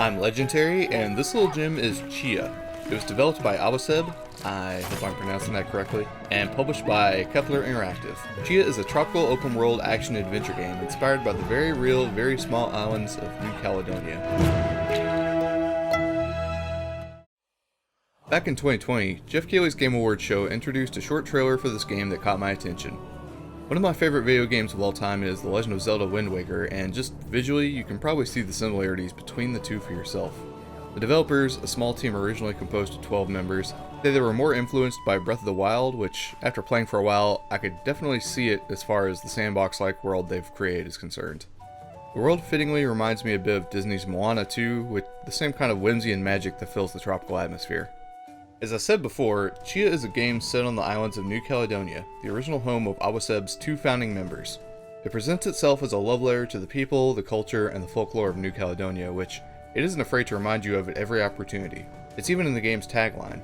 I'm LegenTerry, and this little gem is Tchia. It was developed by Awaceb, I hope I'm pronouncing that correctly, and published by Kepler Interactive. Tchia is a tropical open-world action-adventure game inspired by the very real, very small islands of New Caledonia. Back in 2020, Jeff Keighley's Game Awards show introduced a short trailer for this game that caught my attention. One of my favorite video games of all time is The Legend of Zelda Wind Waker, and just visually, you can probably see the similarities between the two for yourself. The developers, a small team originally composed of 12 members, say they were more influenced by Breath of the Wild, which, after playing for a while, I could definitely see it as far as the sandbox-like world they've created is concerned. The world fittingly reminds me a bit of Disney's Moana 2, with the same kind of whimsy and magic that fills the tropical atmosphere. As I said before, Tchia is a game set on the islands of New Caledonia, the original home of Awaceb's two founding members. It presents itself as a love letter to the people, the culture, and the folklore of New Caledonia, which it isn't afraid to remind you of at every opportunity. It's even in the game's tagline.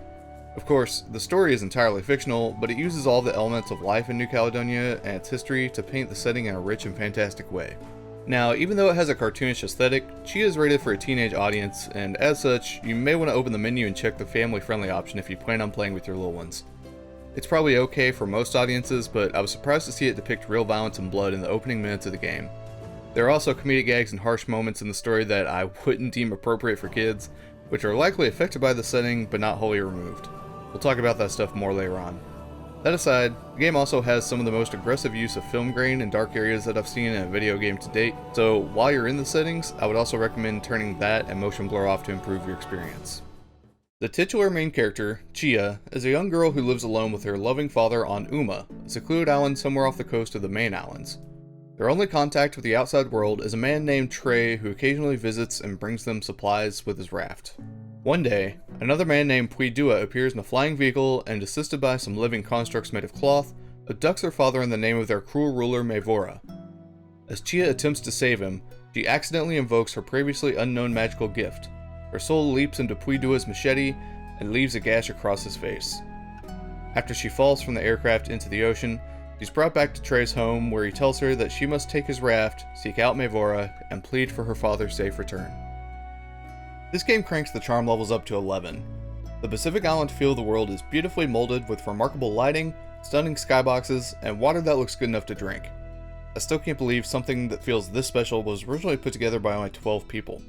Of course, the story is entirely fictional, but it uses all the elements of life in New Caledonia and its history to paint the setting in a rich and fantastic way. Now, even though it has a cartoonish aesthetic, Tchia is rated for a teenage audience, and as such, you may want to open the menu and check the family-friendly option if you plan on playing with your little ones. It's probably okay for most audiences, but I was surprised to see it depict real violence and blood in the opening minutes of the game. There are also comedic gags and harsh moments in the story that I wouldn't deem appropriate for kids, which are likely affected by the setting, but not wholly removed. We'll talk about that stuff more later on. That aside, the game also has some of the most aggressive use of film grain in dark areas that I've seen in a video game to date, so while you're in the settings, I would also recommend turning that and motion blur off to improve your experience. The titular main character, Tchia, is a young girl who lives alone with her loving father on Uma, a secluded island somewhere off the coast of the main islands. Their only contact with the outside world is a man named Trey who occasionally visits and brings them supplies with his raft. One day, another man named Puidua appears in a flying vehicle and, assisted by some living constructs made of cloth, abducts their father in the name of their cruel ruler Mavora. As Tchia attempts to save him, she accidentally invokes her previously unknown magical gift. Her soul leaps into Puidua's machete and leaves a gash across his face. After she falls from the aircraft into the ocean, she's brought back to Trey's home, where he tells her that she must take his raft, seek out Mavora, and plead for her father's safe return. This game cranks the charm levels up to 11. The Pacific Island feel of the world is beautifully molded with remarkable lighting, stunning skyboxes, and water that looks good enough to drink. I still can't believe something that feels this special was originally put together by only 12 people.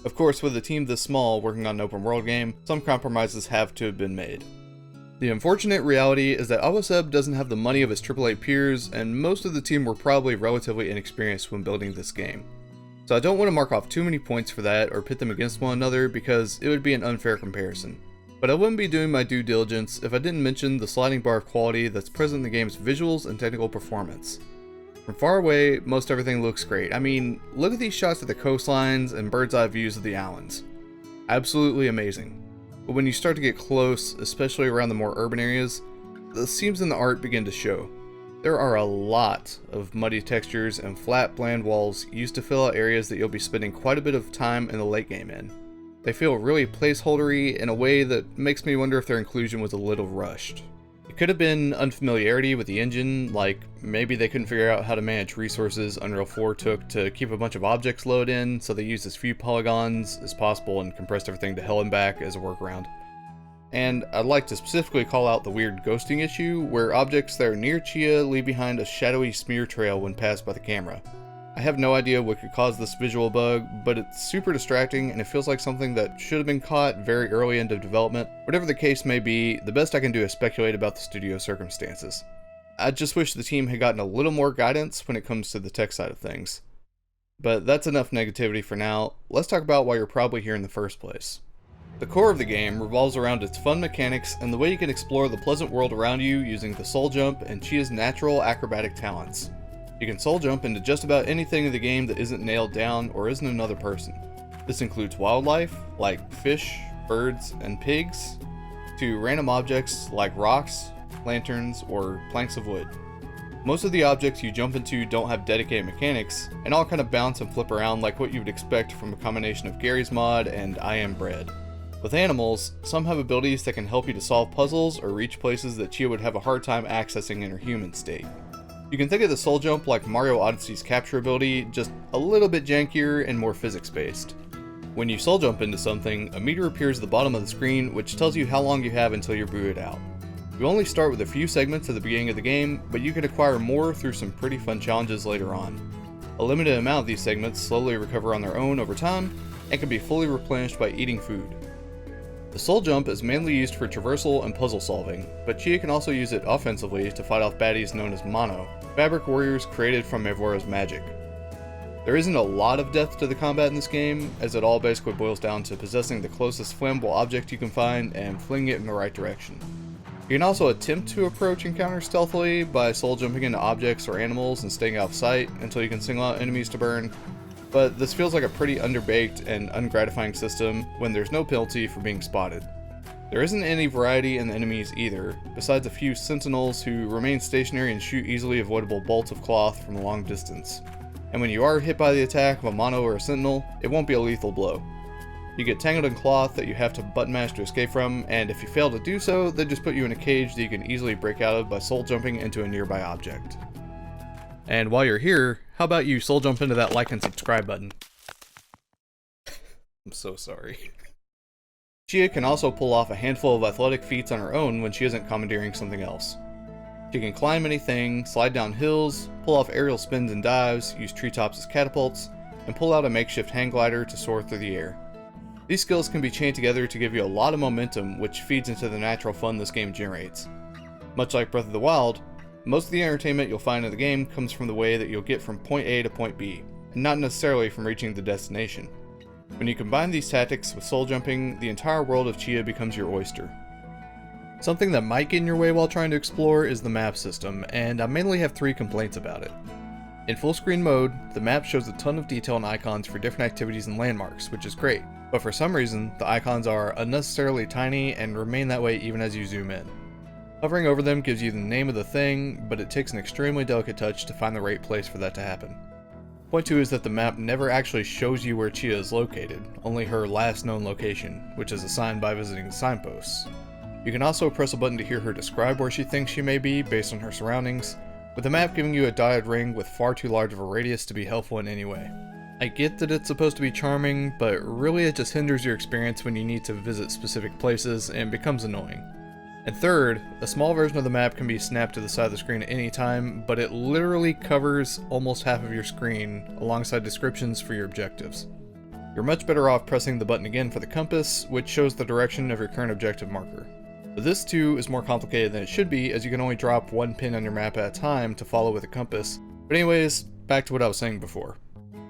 Of course, with a team this small working on an open world game, some compromises have to have been made. The unfortunate reality is that Awaceb doesn't have the money of his AAA peers, and most of the team were probably relatively inexperienced when building this game. So I don't want to mark off too many points for that or pit them against one another because it would be an unfair comparison. But I wouldn't be doing my due diligence if I didn't mention the sliding bar of quality that's present in the game's visuals and technical performance. From far away, most everything looks great. I mean, look at these shots of the coastlines and bird's eye views of the islands. Absolutely amazing. But when you start to get close, especially around the more urban areas, the seams in the art begin to show. There are a lot of muddy textures and flat, bland walls used to fill out areas that you'll be spending quite a bit of time in the late game in. They feel really placeholdery in a way that makes me wonder if their inclusion was a little rushed. It could have been unfamiliarity with the engine, like maybe they couldn't figure out how to manage resources Unreal 4 took to keep a bunch of objects loaded in, so they used as few polygons as possible and compressed everything to hell and back as a workaround. And I'd like to specifically call out the weird ghosting issue, where objects that are near Tchia leave behind a shadowy smear trail when passed by the camera. I have no idea what could cause this visual bug, but it's super distracting and it feels like something that should have been caught very early into development. Whatever the case may be, the best I can do is speculate about the studio's circumstances. I just wish the team had gotten a little more guidance when it comes to the tech side of things. But that's enough negativity for now. Let's talk about why you're probably here in the first place. The core of the game revolves around its fun mechanics and the way you can explore the pleasant world around you using the soul jump and Tchia's natural acrobatic talents. You can soul jump into just about anything in the game that isn't nailed down or isn't another person. This includes wildlife, like fish, birds, and pigs, to random objects like rocks, lanterns, or planks of wood. Most of the objects you jump into don't have dedicated mechanics, and all kind of bounce and flip around like what you would expect from a combination of Gary's Mod and I Am Bread. With animals, some have abilities that can help you to solve puzzles or reach places that Tchia would have a hard time accessing in her human state. You can think of the soul jump like Mario Odyssey's capture ability, just a little bit jankier and more physics based. When you soul jump into something, a meter appears at the bottom of the screen which tells you how long you have until you're booted out. You only start with a few segments at the beginning of the game, but you can acquire more through some pretty fun challenges later on. A limited amount of these segments slowly recover on their own over time, and can be fully replenished by eating food. The soul jump is mainly used for traversal and puzzle solving, but Tchia can also use it offensively to fight off baddies known as Mono, fabric warriors created from Mavrora's magic. There isn't a lot of depth to the combat in this game, as it all basically boils down to possessing the closest flammable object you can find and flinging it in the right direction. You can also attempt to approach encounters stealthily by soul jumping into objects or animals and staying out of sight until you can single out enemies to burn, but this feels like a pretty underbaked and ungratifying system when there's no penalty for being spotted. There isn't any variety in the enemies either, besides a few sentinels who remain stationary and shoot easily avoidable bolts of cloth from a long distance. And when you are hit by the attack of a mono or a sentinel, it won't be a lethal blow. You get tangled in cloth that you have to button mash to escape from, and if you fail to do so, they just put you in a cage that you can easily break out of by soul jumping into a nearby object. And while you're here, how about you soul jump into that like and subscribe button? I'm so sorry. Tchia can also pull off a handful of athletic feats on her own when she isn't commandeering something else. She can climb anything, slide down hills, pull off aerial spins and dives, use treetops as catapults, and pull out a makeshift hang glider to soar through the air. These skills can be chained together to give you a lot of momentum, which feeds into the natural fun this game generates. Much like Breath of the Wild, most of the entertainment you'll find in the game comes from the way that you'll get from point A to point B, and not necessarily from reaching the destination. When you combine these tactics with soul jumping, the entire world of Tchia becomes your oyster. Something that might get in your way while trying to explore is the map system, and I mainly have 3 complaints about it. In full screen mode, the map shows a ton of detail and icons for different activities and landmarks, which is great, but for some reason, the icons are unnecessarily tiny and remain that way even as you zoom in. Hovering over them gives you the name of the thing, but it takes an extremely delicate touch to find the right place for that to happen. Point 2 is that the map never actually shows you where Tchia is located, only her last known location, which is assigned by visiting signposts. You can also press a button to hear her describe where she thinks she may be based on her surroundings, with the map giving you a dotted ring with far too large of a radius to be helpful in any way. I get that it's supposed to be charming, but really it just hinders your experience when you need to visit specific places and becomes annoying. And third, a small version of the map can be snapped to the side of the screen at any time, but it literally covers almost half of your screen alongside descriptions for your objectives. You're much better off pressing the button again for the compass, which shows the direction of your current objective marker. But this too is more complicated than it should be, as you can only drop 1 pin on your map at a time to follow with a compass. But anyways, back to what I was saying before.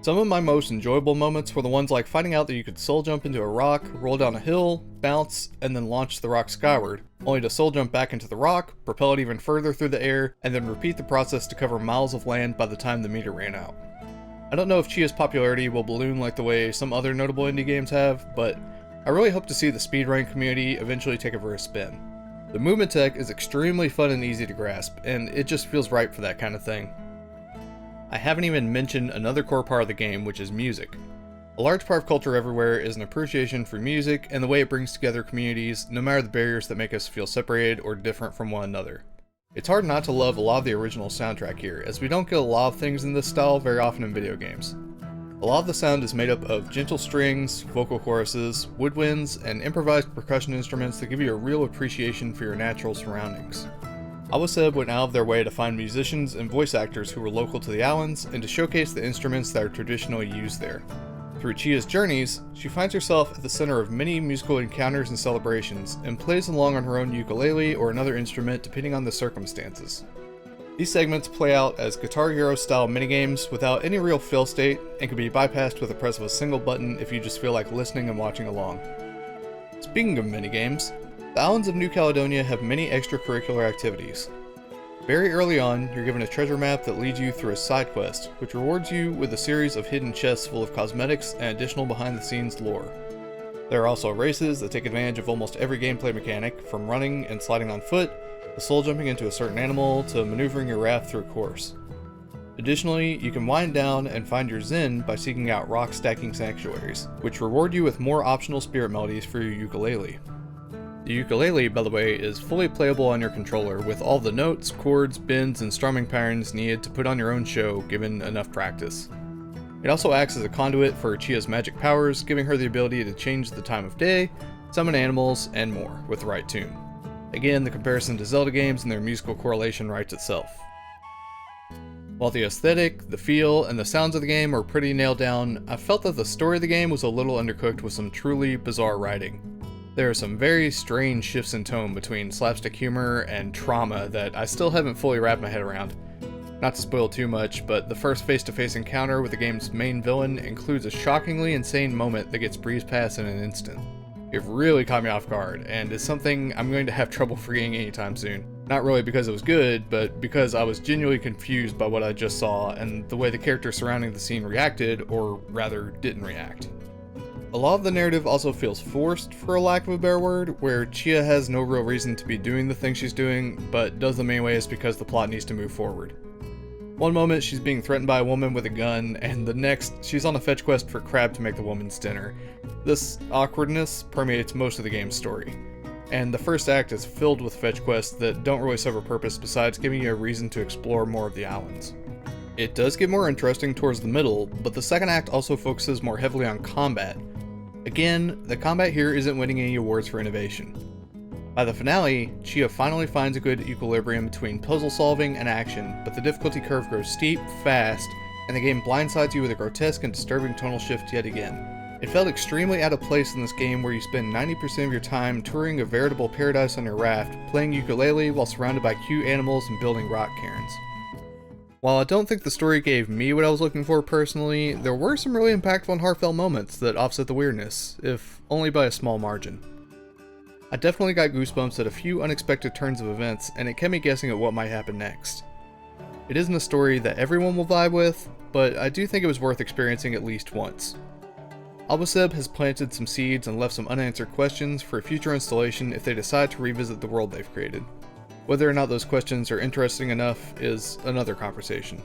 Some of my most enjoyable moments were the ones like finding out that you could soul jump into a rock, roll down a hill, bounce, and then launch the rock skyward, only to soul jump back into the rock, propel it even further through the air, and then repeat the process to cover miles of land by the time the meter ran out. I don't know if Tchia's popularity will balloon like the way some other notable indie games have, but I really hope to see the speedrun community eventually take it for a spin. The movement tech is extremely fun and easy to grasp, and it just feels right for that kind of thing. I haven't even mentioned another core part of the game, which is music. A large part of culture everywhere is an appreciation for music and the way it brings together communities, no matter the barriers that make us feel separated or different from one another. It's hard not to love a lot of the original soundtrack here, as we don't get a lot of things in this style very often in video games. A lot of the sound is made up of gentle strings, vocal choruses, woodwinds, and improvised percussion instruments that give you a real appreciation for your natural surroundings. Awaceb went out of their way to find musicians and voice actors who were local to the islands and to showcase the instruments that are traditionally used there. Through Tchia's journeys, she finds herself at the center of many musical encounters and celebrations, and plays along on her own ukulele or another instrument depending on the circumstances. These segments play out as Guitar Hero style minigames without any real fail state, and can be bypassed with the press of a single button if you just feel like listening and watching along. Speaking of minigames, the islands of New Caledonia have many extracurricular activities. Very early on, you're given a treasure map that leads you through a side quest, which rewards you with a series of hidden chests full of cosmetics and additional behind-the-scenes lore. There are also races that take advantage of almost every gameplay mechanic, from running and sliding on foot, to soul jumping into a certain animal, to maneuvering your raft through a course. Additionally, you can wind down and find your zen by seeking out rock stacking sanctuaries, which reward you with more optional spirit melodies for your ukulele. The ukulele, by the way, is fully playable on your controller with all the notes, chords, bends, and strumming patterns needed to put on your own show given enough practice. It also acts as a conduit for Tchia's magic powers, giving her the ability to change the time of day, summon animals, and more, with the right tune. Again, the comparison to Zelda games and their musical correlation writes itself. While the aesthetic, the feel, and the sounds of the game are pretty nailed down, I felt that the story of the game was a little undercooked with some truly bizarre writing. There are some very strange shifts in tone between slapstick humor and trauma that I still haven't fully wrapped my head around. Not to spoil too much, but the first face-to-face encounter with the game's main villain includes a shockingly insane moment that gets breezed past in an instant. It really caught me off guard, and is something I'm going to have trouble forgetting anytime soon. Not really because it was good, but because I was genuinely confused by what I just saw and the way the characters surrounding the scene reacted, or rather, didn't react. A lot of the narrative also feels forced, for a lack of a better word, where Tchia has no real reason to be doing the things she's doing, but does them anyways because the plot needs to move forward. One moment she's being threatened by a woman with a gun, and the next she's on a fetch quest for crab to make the woman's dinner. This awkwardness permeates most of the game's story, and the first act is filled with fetch quests that don't really serve a purpose besides giving you a reason to explore more of the islands. It does get more interesting towards the middle, but the second act also focuses more heavily on combat. Again, the combat here isn't winning any awards for innovation. By the finale, Tchia finally finds a good equilibrium between puzzle solving and action, but the difficulty curve grows steep, fast, and the game blindsides you with a grotesque and disturbing tonal shift yet again. It felt extremely out of place in this game where you spend 90% of your time touring a veritable paradise on your raft, playing ukulele while surrounded by cute animals and building rock cairns. While I don't think the story gave me what I was looking for personally, there were some really impactful and heartfelt moments that offset the weirdness, if only by a small margin. I definitely got goosebumps at a few unexpected turns of events, and it kept me guessing at what might happen next. It isn't a story that everyone will vibe with, but I do think it was worth experiencing at least once. Awaceb has planted some seeds and left some unanswered questions for a future installation if they decide to revisit the world they've created. Whether or not those questions are interesting enough is another conversation.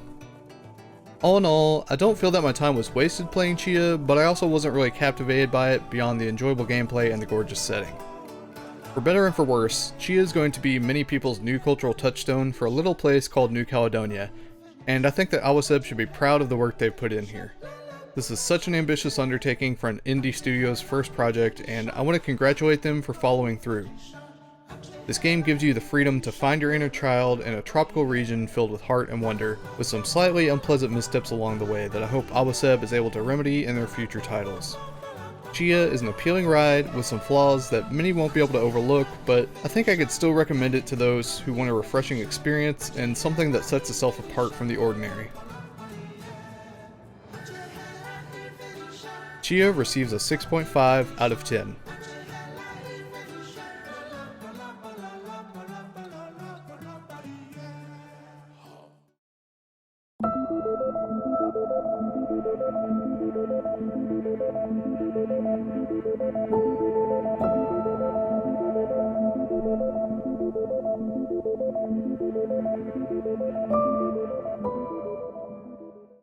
All in all, I don't feel that my time was wasted playing Tchia, but I also wasn't really captivated by it beyond the enjoyable gameplay and the gorgeous setting. For better and for worse, Tchia is going to be many people's new cultural touchstone for a little place called New Caledonia, and I think that Awaceb should be proud of the work they've put in here. This is such an ambitious undertaking for an indie studio's first project, and I want to congratulate them for following through. This game gives you the freedom to find your inner child in a tropical region filled with heart and wonder, with some slightly unpleasant missteps along the way that I hope Awaceb is able to remedy in their future titles. Tchia is an appealing ride with some flaws that many won't be able to overlook, but I think I could still recommend it to those who want a refreshing experience and something that sets itself apart from the ordinary. Tchia receives a 6.5 out of 10.